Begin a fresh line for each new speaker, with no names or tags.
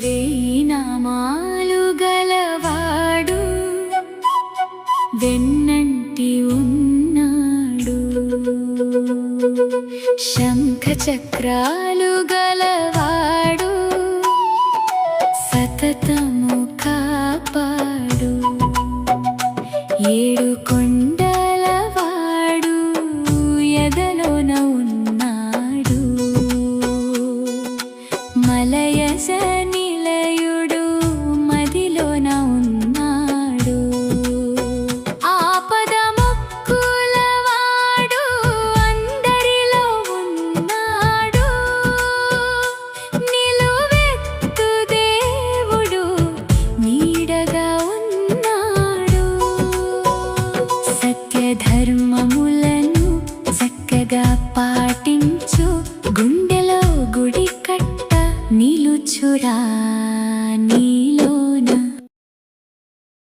వేయి నామాలు గలవాడు వెన్నంటి ఉన్నాడు. శంఖ చక్రాలు గలవాడు సతతము కాపాడు. ఏడు కొండలవాడు ఎదలోన ఉన్నాడు. మలయజ నిలయుడు మదిలోన ఉన్నాడు. ఆపద మొక్కులవాడు అందరిలో ఉన్నాడు. నిలువెత్తు దేవుడు నీడగా ఉన్నాడు. సత్యధర్మములను చక్కగా పాటించు గుండెలో గుడి కట్ట నిలుచురా నీ